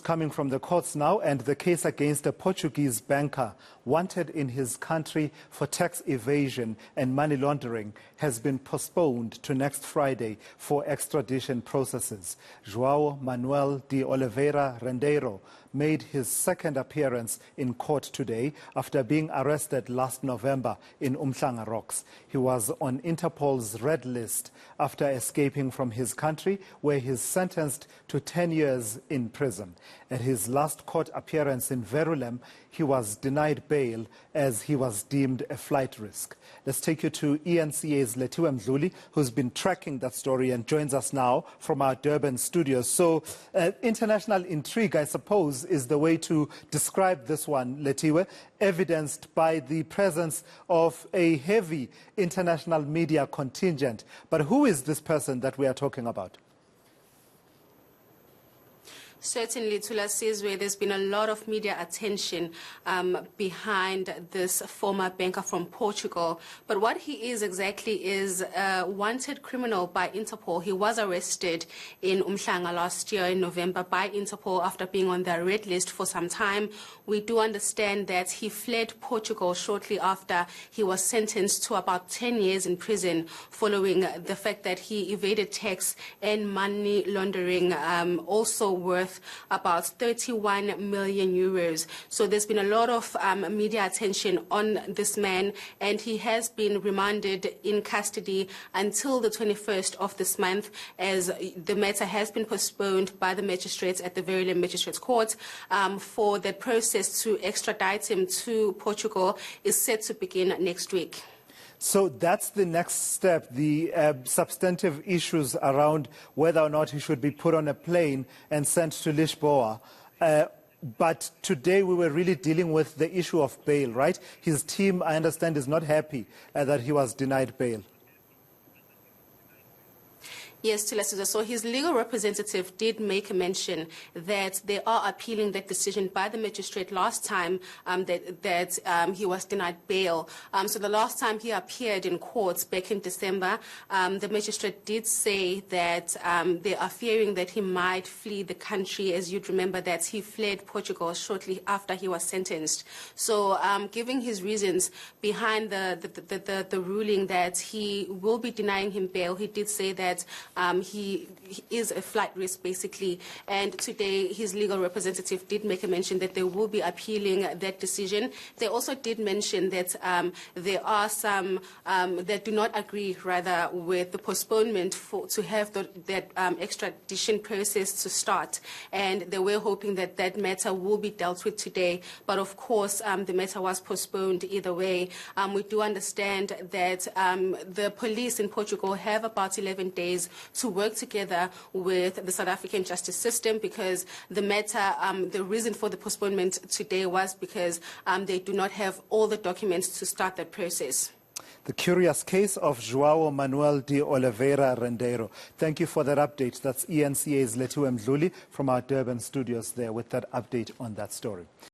coming from the courts now, and the case against a Portuguese banker wanted in his country for tax evasion and money laundering has been postponed to next Friday for extradition processes. João Manuel de Oliveira Rendeiro made his second appearance in court today after being arrested last November in Umhlanga Rocks. He was on Interpol's red list after escaping from his country, where he is sentenced to 10 years in prison. At his last court appearance in Verulam, he was denied bail as he was deemed a flight risk. Let's take you to eNCA's Lethiwe Mdluli, who's been tracking that story and joins us now from our Durban studios. So international intrigue, I suppose, is the way to describe this one, Lethiwe, evidenced by the presence of a heavy international media contingent. But who is this person that we are talking about? Certainly, Tula says where there's been a lot of media attention behind this former banker from Portugal. But what he is exactly is a wanted criminal by Interpol. He was arrested in Umhlanga last year in November by Interpol after being on their red list for some time. We do understand that he fled Portugal shortly after he was sentenced to about 10 years in prison following the fact that he evaded tax and money laundering, also worth about 31 million euros. So there's been a lot of media attention on this man, and he has been remanded in custody until the 21st of this month, as the matter has been postponed by the magistrates at the Verulam Magistrates Court. For the process to extradite him to Portugal is set to begin next week. So that's the next step, the substantive issues around whether or not he should be put on a plane and sent to Lisboa. But today we were really dealing with the issue of bail, right? His team, I understand, is not happy that he was denied bail. Yes, Tulasiza. So his legal representative did make a mention that they are appealing that decision by the magistrate last time that he was denied bail. So the last time he appeared in court back in December, the magistrate did say that they are fearing that he might flee the country. As you'd remember that he fled Portugal shortly after he was sentenced. So giving his reasons behind the ruling that he will be denying him bail, he did say that he is a flight risk, basically. And today, his legal representative did make a mention that they will be appealing that decision. They also did mention that there are some that do not agree, rather, with the postponement to have that extradition process to start. And they were hoping that that matter will be dealt with today. But of course, the matter was postponed either way. We do understand that the police in Portugal have about 11 days to work together with the South African justice system, because the matter, the reason for the postponement today was because they do not have all the documents to start that process. The curious case of João Manuel de Oliveira Rendeiro. Thank you for that update. That's eNCA's Lethiwe Mdluli from our Durban studios there with that update on that story.